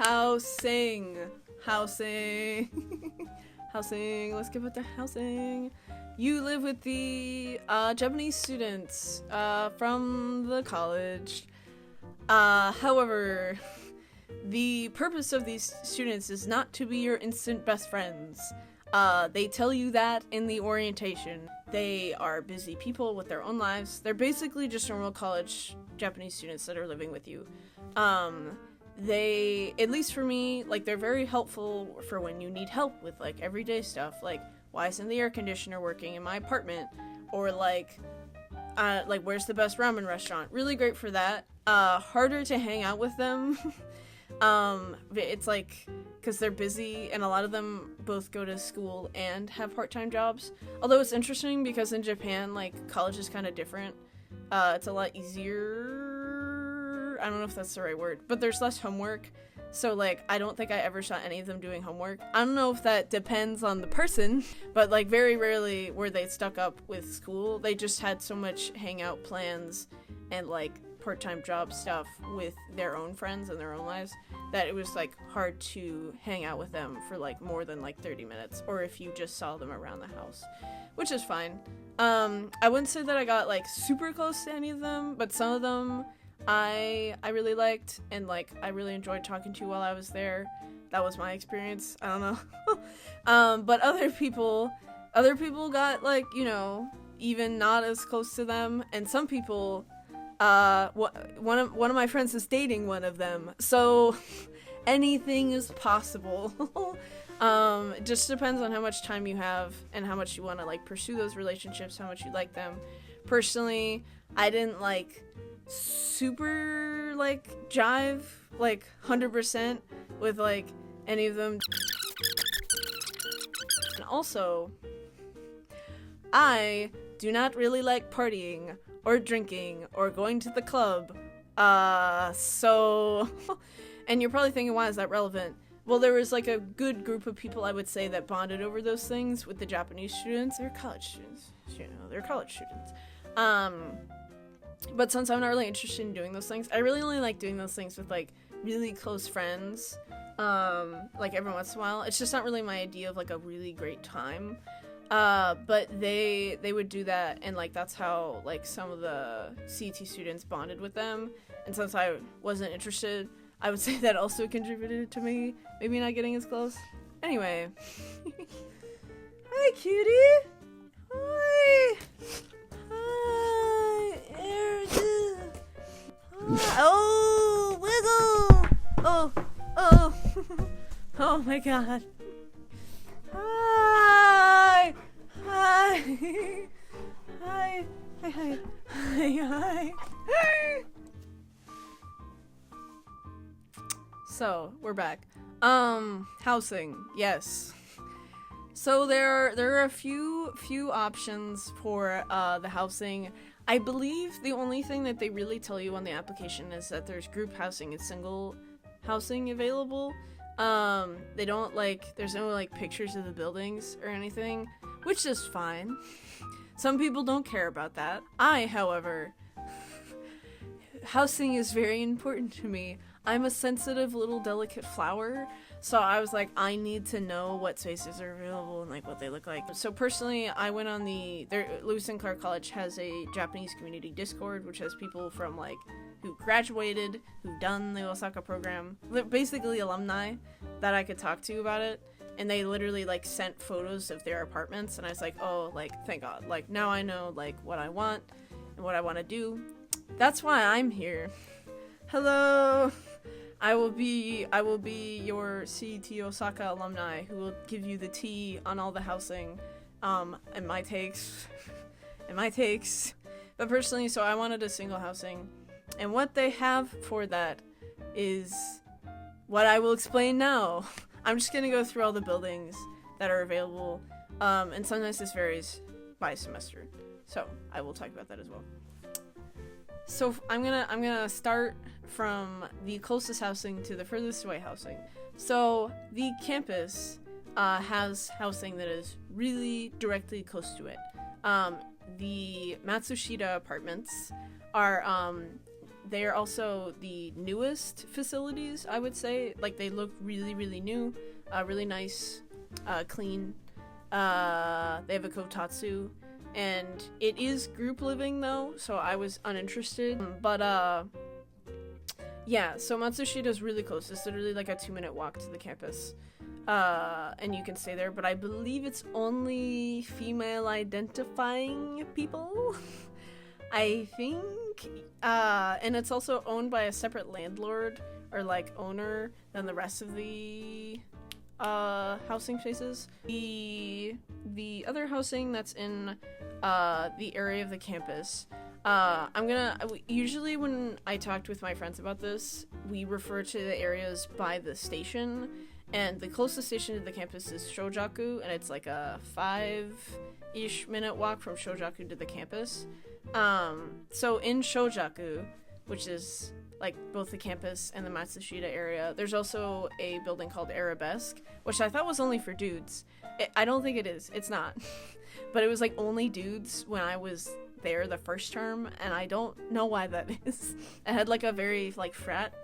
Housing. Housing. Housing. Let's get with the housing. You live with the Japanese students from the college. However, the purpose of these students is not to be your instant best friends. They tell you that in the orientation. They are busy people with their own lives. They're basically just normal college Japanese students that are living with you. They, at least for me, like, they're very helpful for when you need help with, like, everyday stuff, like, why isn't the air conditioner working in my apartment? Or, like, where's the best ramen restaurant? Really great for that. Harder to hang out with them. It's like, because they're busy, and a lot of them both go to school and have part-time jobs. Although it's interesting, because in Japan, like, college is kind of different. It's a lot easier. I don't know if that's the right word, but there's less homework. So, like, I don't think I ever saw any of them doing homework. I don't know if that depends on the person, but, like, very rarely were they stuck up with school. They just had so much hangout plans and, like, part-time job stuff with their own friends and their own lives that it was, like, hard to hang out with them for, like, more than, like, 30 minutes, or if you just saw them around the house, which is fine. I wouldn't say that I got, like, super close to any of them, but some of them I really liked, and, like, I really enjoyed talking to while I was there. That was my experience. I don't know. But other people got, like, you know, even not as close to them, and some people, one of my friends is dating one of them, so anything is possible. It just depends on how much time you have and how much you want to, like, pursue those relationships, how much you like them. Personally, I didn't, like, super, like, jive, like, 100% with, like, any of them. And also, I do not really like partying or drinking or going to the club. So, and you're probably thinking, why is that relevant? Well, there was, like, a good group of people, I would say, that bonded over those things with the Japanese students. They're college students, you know, they're college students. But since I'm not really interested in doing those things, I really only like doing those things with, like, really close friends, like, every once in a while. It's just not really my idea of, like, a really great time. But they would do that, and, like, that's how, like, some of the CET students bonded with them. And since I wasn't interested, I would say that also contributed to me maybe not getting as close. Anyway. Hi, cutie! Hi! Hi, Erica! Hi. Oh, wiggle! Oh! Oh my god. Hi! Hi! Hi! Hi! Hi! So, we're back. Housing. Yes. So there are a few options for the housing. I believe the only thing that they really tell you on the application is that there's group housing and single housing available. They don't, like, there's no, like, pictures of the buildings or anything, which is fine. Some people don't care about that. I, however, housing is very important to me. I'm a sensitive little delicate flower, so I was like, I need to know what spaces are available and, like, what they look like. So personally, I went on Lewis and Clark College has a Japanese community Discord, which has people from, like, who graduated, who've done the Osaka program, basically alumni that I could talk to about it. And they literally, like, sent photos of their apartments, and I was like, oh, like, thank God. Like, now I know, like, what I want and what I want to do. That's why I'm here. Hello! I will be your CET Osaka alumni who will give you the tea on all the housing, and my takes. But personally, so I wanted a single housing, and what they have for that is what I will explain now. I'm just gonna go through all the buildings that are available, and sometimes this varies by semester, so I will talk about that as well. So I'm gonna start from the closest housing to the furthest away housing. So the campus has housing that is really directly close to it. The Matsushita apartments are they are also the newest facilities, I would say. Like, they look really, really new, really nice, clean. They have a kotatsu, and it is group living though, so I was uninterested. But yeah, so Matsushita's really close. It's literally like a 2-minute walk to the campus. And you can stay there, but I believe it's only female identifying people. I think, and it's also owned by a separate landlord or like owner than the rest of the housing spaces. The other housing that's in the area of the campus, usually when I talked with my friends about this, we refer to the areas by the station, and the closest station to the campus is Shojaku, and it's like a 5-ish minute walk from Shojaku to the campus. So in Shojaku, which is like both the campus and the Matsushita area, there's also a building called Arabesque, which I thought was only for dudes. I don't think it is. It's not. But it was like only dudes when I was there the first term, and I don't know why that is. It had like a very like frat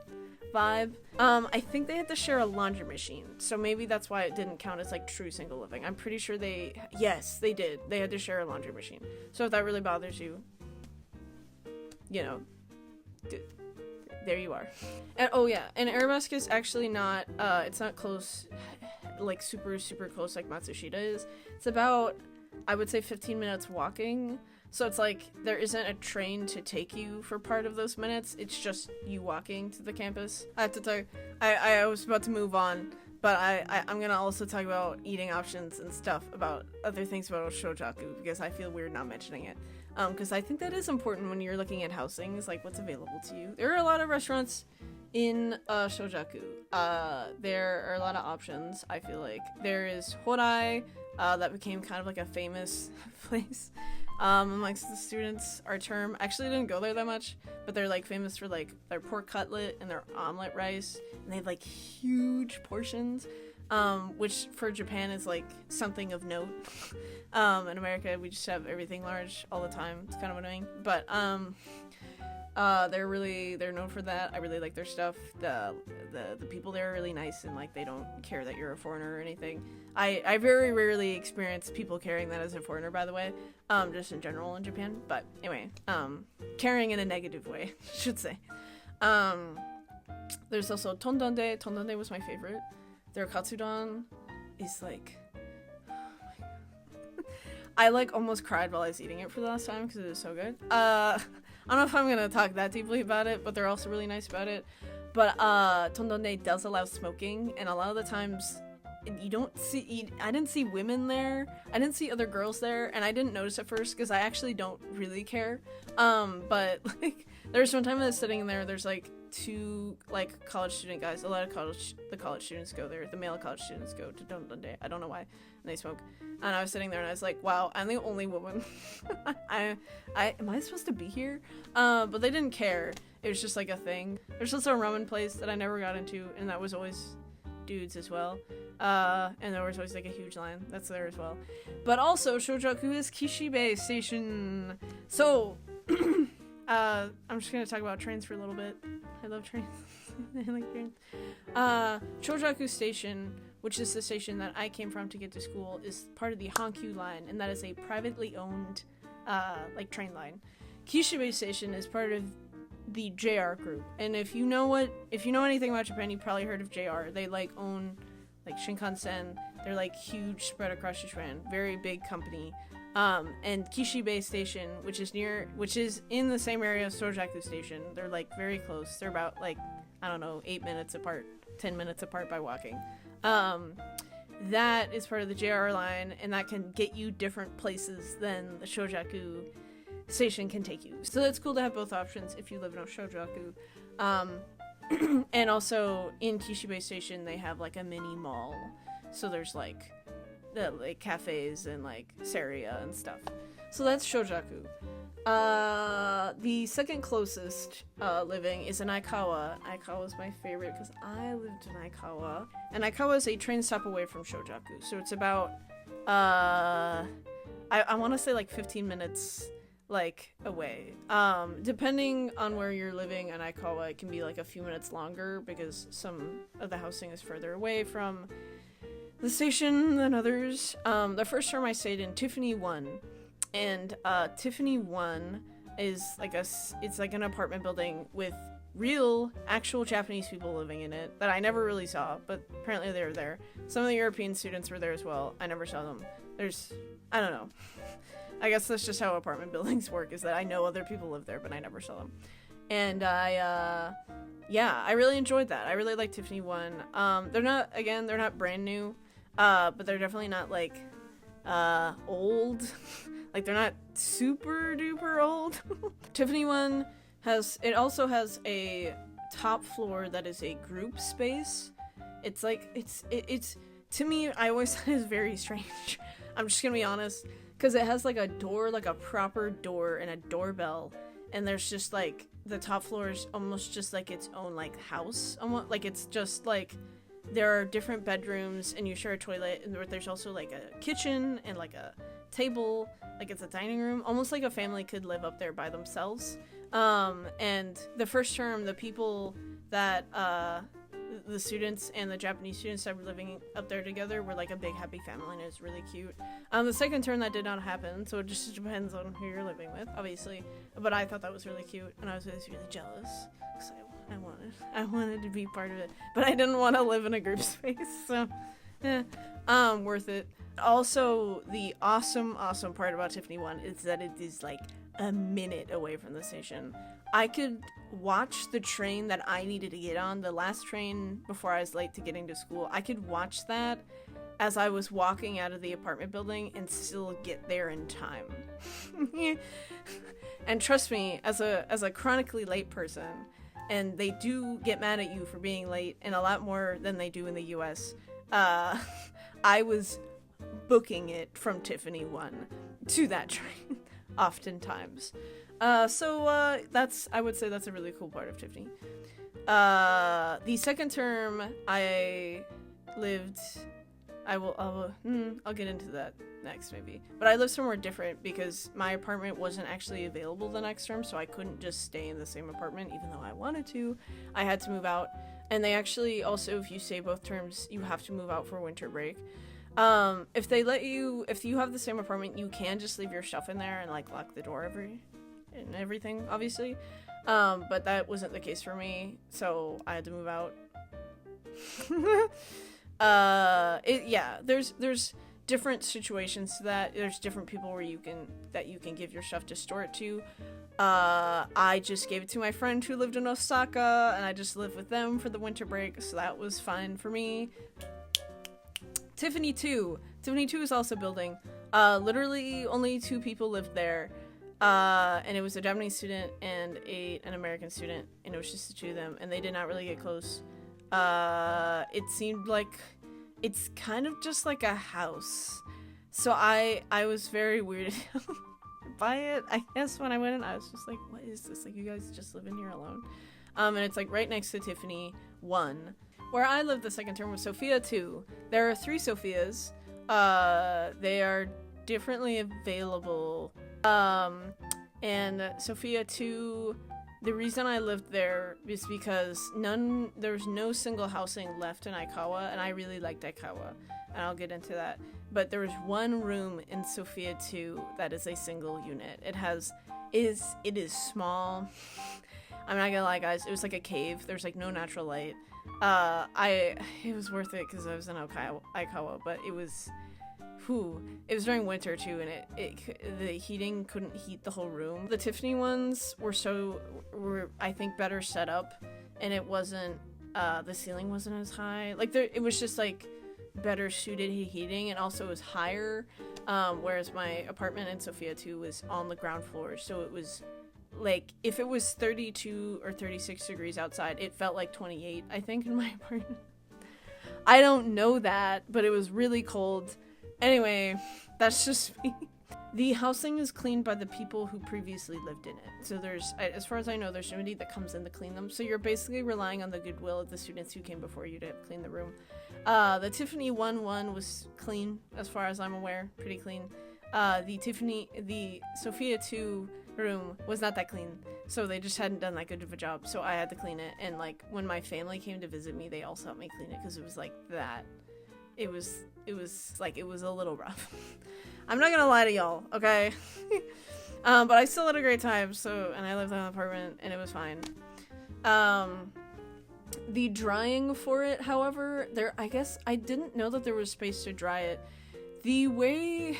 vibe. I think they had to share a laundry machine, so maybe that's why it didn't count as like true single living. I'm pretty sure they did. They had to share a laundry machine. So if that really bothers you, you know, there you are. And oh yeah, and Arabesque is actually not, it's not close, like super, super close like Matsushita is. It's about, I would say 15 minutes walking. So it's like, there isn't a train to take you for part of those minutes. It's just you walking to the campus. I have to talk, I was about to move on, but I'm gonna also talk about eating options and stuff, about other things about Shojaku, because I feel weird not mentioning it. Because I think that is important when you're looking at housing, is like what's available to you. There are a lot of restaurants in Shojaku. There are a lot of options, I feel like. There is Horai, that became kind of like a famous place amongst the students our term. Actually, I didn't go there that much, but they're like famous for like their pork cutlet and their omelet rice, and they have like huge portions, which for Japan is like something of note. In America, we just have everything large all the time. It's kind of annoying, but they're known for that. I really like their stuff. The people there are really nice, and like they don't care that you're a foreigner or anything. I very rarely experience people caring that as a foreigner, by the way, just in general in Japan. But anyway, caring in a negative way, I should say. There's also tondonde. Tondonde was my favorite. Their katsudon is like, I like almost cried while I was eating it for the last time because it was so good. I don't know if I'm gonna talk that deeply about it, but they're also really nice about it. But tondonde does allow smoking, and a lot of the times you don't see. I didn't see women there. I didn't see other girls there, and I didn't notice at first because I actually don't really care. But like, there's one time I was sitting in there. There's like 2 like college student guys. A lot of the college students go there. The male college students go to tondonde. I don't know why. And they smoke. And I was sitting there and I was like, wow, I'm the only woman. Am I supposed to be here? But they didn't care. It was just like a thing. There's also a ramen place that I never got into, and that was always dudes as well. And there was always like a huge line. That's there as well. But also, Shojaku is Kishibe Station. So, I'm just gonna talk about trains for a little bit. I love trains. I like trains. Shojaku Station, which is the station that I came from to get to school, is part of the Hankyu line, and that is a privately owned, like train line. Kishibe Station is part of the JR group, and if you know anything about Japan, you probably heard of JR. They like own like Shinkansen. They're like huge, spread across Japan, very big company. And Kishibe Station, which is in the same area as Shojaku Station. They're like very close. They're about like, I don't know, 8 minutes apart, 10 minutes apart by walking. That is part of the JR line, and that can get you different places than the Shojaku Station can take you. So that's cool to have both options if you live in Shojaku. And also in Kishibe Station, they have like a mini mall. So there's like cafes and like Seria and stuff. So that's Shojaku. The second closest living is in Aikawa. Aikawa is my favorite because I lived in Aikawa. And Aikawa is a train stop away from Shojaku. So it's about, I want to say like 15 minutes like away. Depending on where you're living in Aikawa, it can be like a few minutes longer because some of the housing is further away from the station than others. The first term I stayed in Tiffany 1, and Tiffany 1 is like it's like an apartment building with real, actual Japanese people living in it that I never really saw, but apparently they were there. Some of the European students were there as well. I never saw them. I don't know. I guess that's just how apartment buildings work, is that I know other people live there, but I never saw them. And I really enjoyed that. I really like Tiffany 1. They're not brand new, but they're definitely not, like, old. Like, they're not super duper old. Tiffany 1 also has a top floor that is a group space. It's like, it's to me, I always thought it was very strange. I'm just gonna be honest. Because it has, like, a door, like a proper door and a doorbell. And there's just, like, the top floor is almost just, like, its own, like, house. Almost, like, it's just, like, there are different bedrooms and you share a toilet. And there's also, like, a kitchen and, like, a table. Like, it's a dining room. Almost like a family could live up there by themselves. And the first term, the people that, the students and the Japanese students that were living up there together were like a big happy family, and it was really cute. The second term that did not happen, so it just depends on who you're living with, obviously. But I thought that was really cute, and I was really jealous because I wanted to be part of it, but I didn't want to live in a group space. So, worth it. Also, the awesome part about Tiffany 1 is that it is like a minute away from the station. I could watch the train that I needed to get on, the last train before I was late to getting to school. I could watch that as I was walking out of the apartment building and still get there in time. And trust me, as a chronically late person, and they do get mad at you for being late, and a lot more than they do in the US, I was booking it from Tiffany 1 to that train oftentimes. I would say that's a really cool part of Tiffany. The second term I'll get into that next maybe. But I lived somewhere different because my apartment wasn't actually available the next term, so I couldn't just stay in the same apartment even though I wanted to. I had to move out, and they actually also, if you stay both terms, you have to move out for winter break. If you have the same apartment, you can just leave your stuff in there and like lock the door and everything, obviously. But that wasn't the case for me, so I had to move out. There's different situations to that. There's different people where you can give your stuff to store it to. I just gave it to my friend who lived in Osaka, and I just lived with them for the winter break, so that was fine for me. Tiffany 2 is also building. Literally only 2 people lived there. And it was a Japanese student and an American student, and it was just the 2 of them, and they did not really get close. It seemed like it's kind of just like a house. So I was very weirded out by it. I guess when I went in, I was just like, what is this? Like, you guys just live in here alone? And it's like right next to Tiffany 1. Where I lived the second term was Sophia 2. There are 3 Sophias. They are differently available. And Sophia 2, the reason I lived there is because there's no single housing left in Aikawa, and I really liked Aikawa, and I'll get into that. But there was 1 room in Sophia 2 that is a single unit. It is small. I'm not gonna lie, guys, it was like a cave. There's like no natural light. It was worth it because I was in Aikawa, but it was during winter too, and the heating couldn't heat the whole room. The Tiffany ones were I think better set up, and it wasn't the ceiling wasn't as high. Like it was just like better suited heating, and also it was higher. Whereas my apartment in Sophia 2 was on the ground floor, so it was like if it was 32 or 36 degrees outside, it felt like 28, I think, in my apartment. I don't know that, but it was really cold. Anyway, that's just me. The housing is cleaned by the people who previously lived in it. So as far as I know, there's nobody that comes in to clean them. So you're basically relying on the goodwill of the students who came before you to clean the room. The Tiffany 1 was clean, as far as I'm aware. Pretty clean. the Sophia 2 room was not that clean, so they just hadn't done that good of a job, so I had to clean it. And like when my family came to visit me, they also helped me clean it because it was like that. It was a little rough. I'm not gonna lie to y'all, okay? But I still had a great time, and I lived in an apartment, and it was fine. The drying for it, however, I guess I didn't know that there was space to dry it. The way,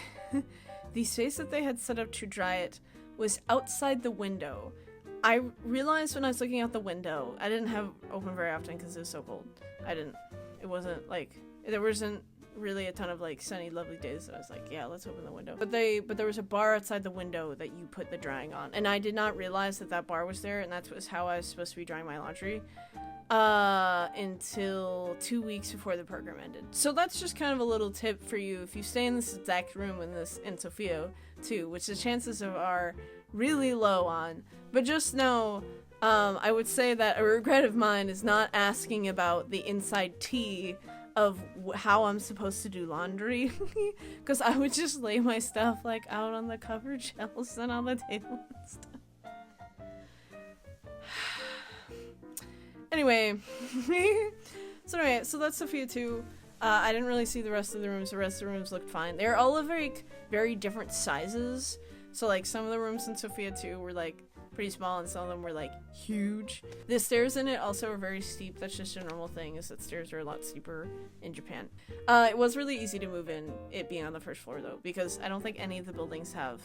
the space that they had set up to dry it was outside the window. I realized when I was looking out the window, I didn't have open very often because it was so cold. It wasn't like, there wasn't really a ton of like sunny, lovely days, so I was like, yeah, let's open the window. But there was a bar outside the window that you put the drying on, and I did not realize that bar was there, and that was how I was supposed to be drying my laundry until 2 weeks before the program ended. So that's just kind of a little tip for you if you stay in this exact room in Sophia too, which the chances are really low on. But just know, I would say that a regret of mine is not asking about the inside tea of how I'm supposed to do laundry, because I would just lay my stuff like out on the cover shelves and on the table and stuff. Anyway, so that's Sophia 2. I didn't really see the rest of the rooms. The rest of the rooms looked fine. They're all of very, very different sizes. So like some of the rooms in Sophia 2 were like pretty small, and some of them were like huge. The stairs in it also are very steep. That's just a normal thing, is that stairs are a lot steeper in Japan. It was really easy to move in, it being on the first floor though, because I don't think any of the buildings have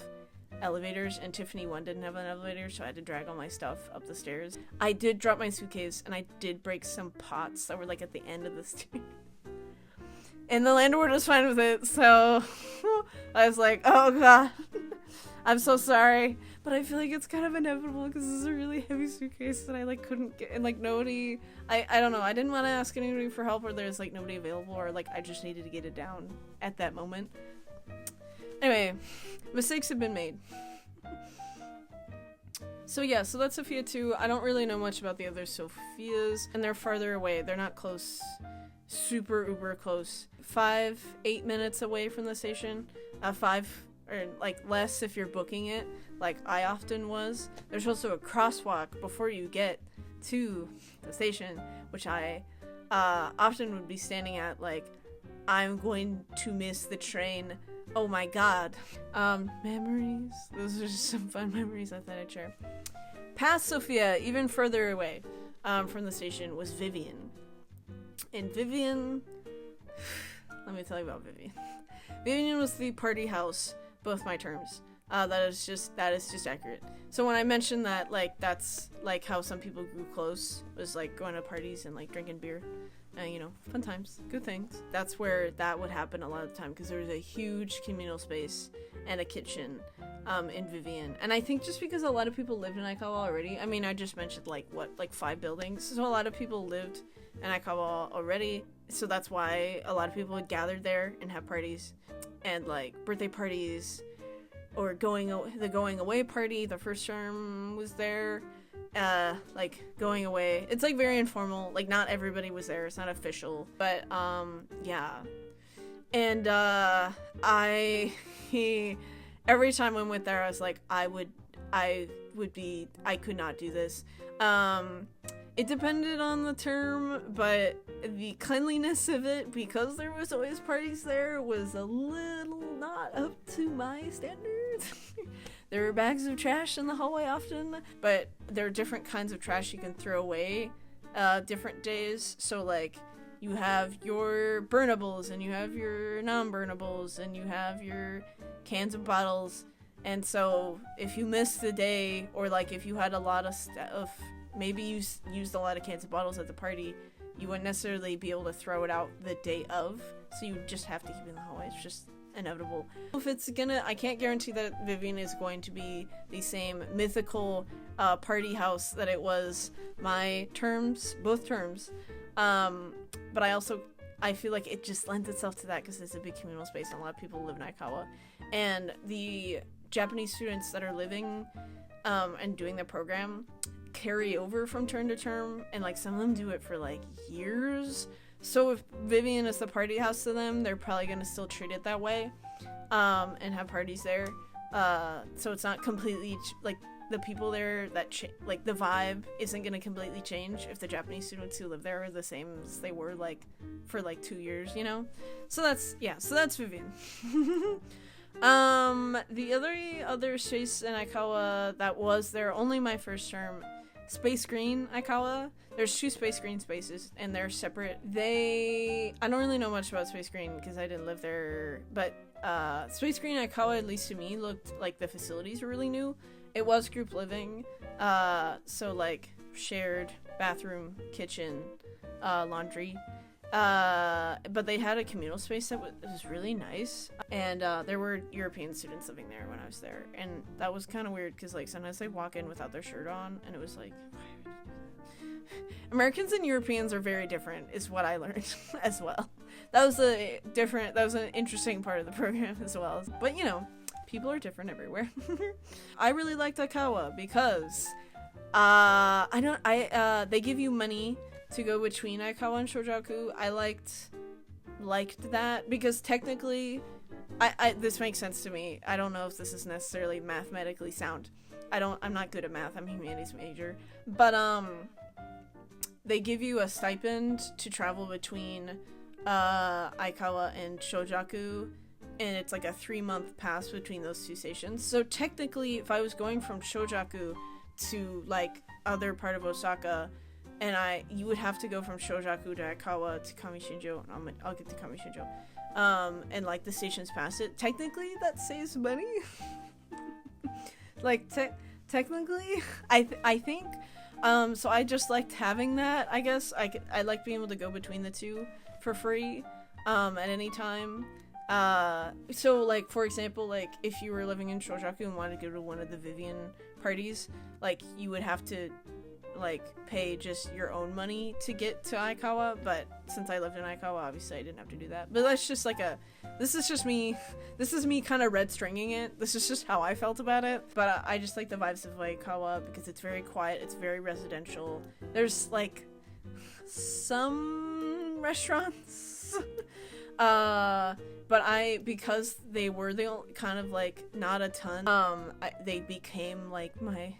elevators, and Tiffany 1 didn't have an elevator, so I had to drag all my stuff up the stairs. I did drop my suitcase, and I did break some pots that were like at the end of the stairs. And the landlord was fine with it, so I was like, oh god, I'm so sorry. But I feel like it's kind of inevitable because this is a really heavy suitcase that I like couldn't get, and like nobody, I don't know, I didn't want to ask anybody for help, or there's like nobody available, or like I just needed to get it down at that moment. Anyway, mistakes have been made. So yeah, so that's Sophia 2. I don't really know much about the other Sophias, and they're farther away. They're not close, super uber close. 8 minutes away from the station. 5 or like less if you're booking it, like I often was. There's also a crosswalk before you get to the station, which I often would be standing at, like, I'm going to miss the train. Oh my god. Memories. Those are just some fun memories I thought I'd share. Past Sophia, even further away from the station, was Vivian. And Vivian... Let me tell you about Vivian. Vivian was the party house both my terms. That is just accurate. So when I mentioned that, like, that's like how some people grew close, was like going to parties and like drinking beer, you know, fun times, good things. That's where that would happen a lot of the time, because there was a huge communal space and a kitchen in Vivian. And I think just because a lot of people lived in Aikawa already, I mean, I just mentioned like 5 buildings, so a lot of people lived in Aikawa already, so that's why a lot of people would gather there and have parties and like birthday parties, or the going away party. The first term was there, like going away. It's like very informal, like not everybody was there, it's not official, but yeah. And every time I went there I was like, I could not do this. It depended on the term, but the cleanliness of it, because there was always parties there, was a little not up to my standards. There were bags of trash in the hallway often, but there are different kinds of trash you can throw away different days. So like, you have your burnables, and you have your non-burnables, and you have your cans and bottles. And so if you missed the day, or like if you had a lot of stuff, maybe you used a lot of cans and bottles at the party, you wouldn't necessarily be able to throw it out the day of, so you just have to keep it in the hallway. It's just inevitable. If it's I can't guarantee that Vivian is going to be the same mythical party house that it was both terms, but I feel like it just lends itself to that because it's a big communal space and a lot of people live in Aikawa, and the Japanese students that are living and doing the program carry over from term to term, and like some of them do it for like years, So if Vivian is the party house to them, they're probably gonna still treat it that way, and have parties there. So it's not completely like the people there that like the vibe isn't gonna completely change if the Japanese students who live there are the same as they were like for like 2 years, you know. So that's Vivian. The other space in Aikawa that was there only my first term, Space Green Aikawa. There's 2 Space Green spaces and they're separate. I don't really know much about Space Green because I didn't live there, but Space Green Aikawa, at least to me, looked like the facilities were really new. It was group living, so like shared bathroom, kitchen, laundry. But they had a communal space that was really nice, and there were European students living there when I was there, and that was kind of weird because like sometimes they walk in without their shirt on, and it was like, Americans and Europeans are very different, is what I learned as well. That was an interesting part of the program as well. But you know, people are different everywhere. I really liked Aikawa because they give you money to go between Aikawa and Shojaku. I liked that because technically this makes sense to me. I don't know if this is necessarily mathematically sound. I'm not good at math. I'm a humanities major. But they give you a stipend to travel between Aikawa and Shojaku, and it's like a 3-month pass between those 2 stations. So technically, if I was going from Shojaku to like other part of Osaka, and you would have to go from Shojaku to Aikawa to Kamishinjo, and I'll get to Kamishinjo, and like the stations past it. Technically, that saves money. Like technically, I think. So I just liked having that. I guess I like being able to go between the 2 for free, at any time. So like for example, like if you were living in Shojaku and wanted to go to one of the Vivian parties, like you would have to like pay just your own money to get to Aikawa, but since I lived in Aikawa, obviously I didn't have to do that. But that's just like this is me kind of red stringing it. This is just how I felt about it. But I just like the vibes of Aikawa because it's very quiet, it's very residential. There's like some restaurants, but because they were the only, kind of like not a ton, they became like my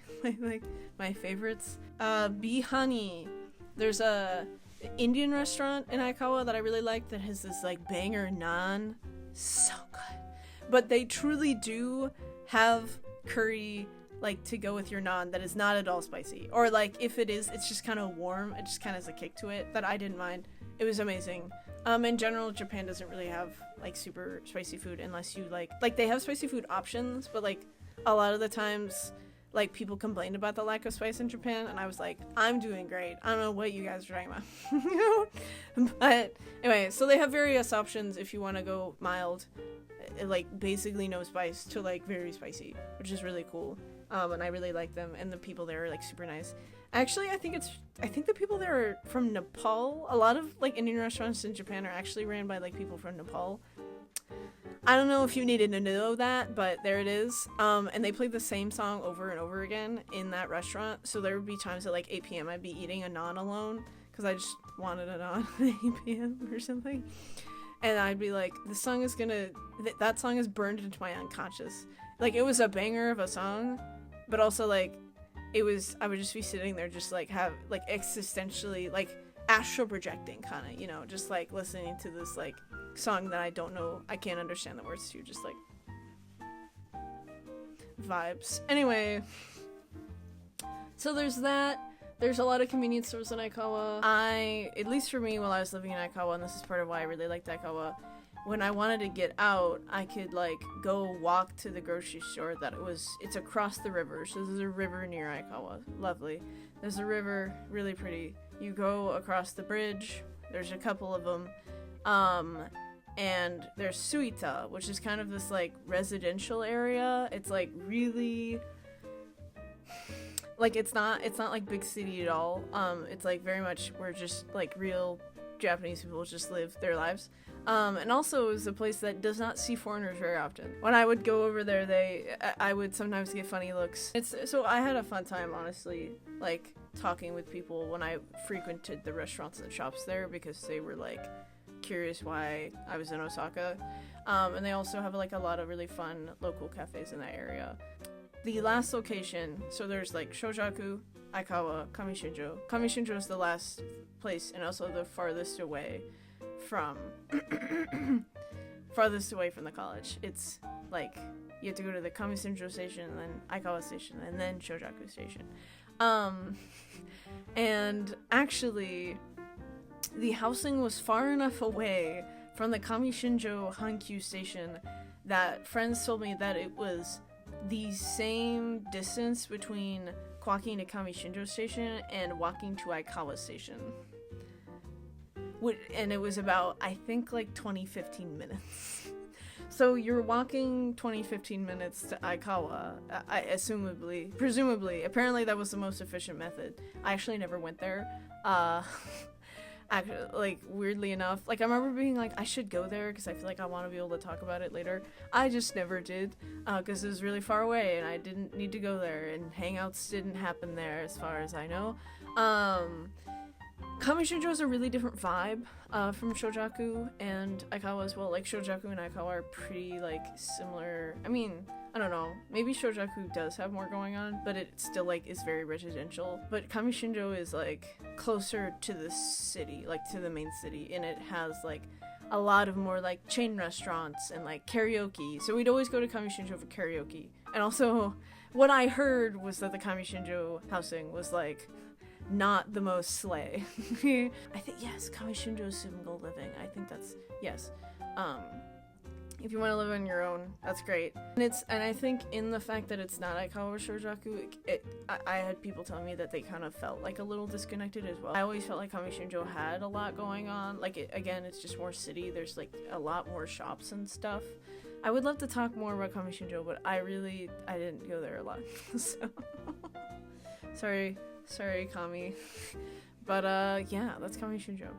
favorites. Bee Honey. There's a Indian restaurant in Aikawa that I really like that has this like banger naan. So good. But they truly do have curry like to go with your naan that is not at all spicy. Or like if it is, it's just kind of warm. It just kind of has a kick to it that I didn't mind. It was amazing. In general, Japan doesn't really have like super spicy food unless you like they have spicy food options, but like a lot of the times like people complained about the lack of spice in Japan, and I was like, I'm doing great. I don't know what you guys are talking about. But anyway, so they have various options if you want to go mild, like basically no spice, to like very spicy, which is really cool. And I really like them, and the people there are like super nice. Actually, I think the people there are from Nepal. A lot of like Indian restaurants in Japan are actually ran by like people from Nepal. I don't know if you needed to know that, but there it is. And they played the same song over and over again in that restaurant. So there would be times at like 8 p.m. I'd be eating a naan alone because I just wanted a naan at 8 p.m. or something. And I'd be like, this song is that song is burned into my unconscious. Like it was a banger of a song, but also like I would just be sitting there just like have like existentially like astral projecting kind of, you know, just like listening to this like song that I don't know, I can't understand the words to, just like vibes. Anyway, so there's that. There's a lot of convenience stores in Aikawa. At least for me while I was living in Aikawa, and this is part of why I really liked Aikawa, when I wanted to get out, I could like go walk to the grocery store it's across the river. So there's a river near Aikawa. Lovely. There's a river, really pretty. You go across the bridge. There's a couple of them. And there's Suita, which is kind of this like residential area. It's like really like it's not like big city at all. It's like very much where just like real Japanese people just live their lives. And also it was a place that does not see foreigners very often. When I would go over there, I would sometimes get funny looks. So I had a fun time, honestly. Like talking with people when I frequented the restaurants and shops there, because they were like curious why I was in Osaka. And they also have like a lot of really fun local cafes in that area. The last location, so there's like Shojaku, Aikawa, Kamishinjo. Kamishinjo is the last place and also the farthest away from the college. It's like you have to go to the Kamishinjo station, and then Aikawa station, and then Shojaku station. And actually, the housing was far enough away from the Kamishinjo Hankyu station that friends told me that it was the same distance between walking to Kamishinjo station and walking to Aikawa station. And it was about, I think, like 20-15 minutes. So you're walking 20-15 minutes to Aikawa, presumably. Apparently that was the most efficient method. I actually never went there. Actually, like, weirdly enough, like, I remember being like, I should go there because I feel like I want to be able to talk about it later. I just never did, because it was really far away and I didn't need to go there, and hangouts didn't happen there as far as I know. Kamishinjo is a really different vibe from Shojaku and Aikawa as well. Like, Shojaku and Aikawa are pretty, like, similar. I mean, I don't know, maybe Shojaku does have more going on, but it still, like, is very residential. But Kamishinjo is, like, closer to the city, like, to the main city, and it has, like, a lot of more, like, chain restaurants and, like, karaoke. So we'd always go to Kamishinjo for karaoke. And also, what I heard was that the Kamishinjo housing was, like, not the most slay. I think, yes, Kamishinjo single living. I think that's, yes. If you want to live on your own, that's great. And I think in the fact that it's not Aikawa or Shojaku, I had people telling me that they kind of felt like a little disconnected as well. I always felt like Kamishinjo had a lot going on. Like, again, it's just more city. There's, like, a lot more shops and stuff. I would love to talk more about Kamishinjo, but I didn't go there a lot. So, sorry, Kami. But, yeah, that's Kamishinjo.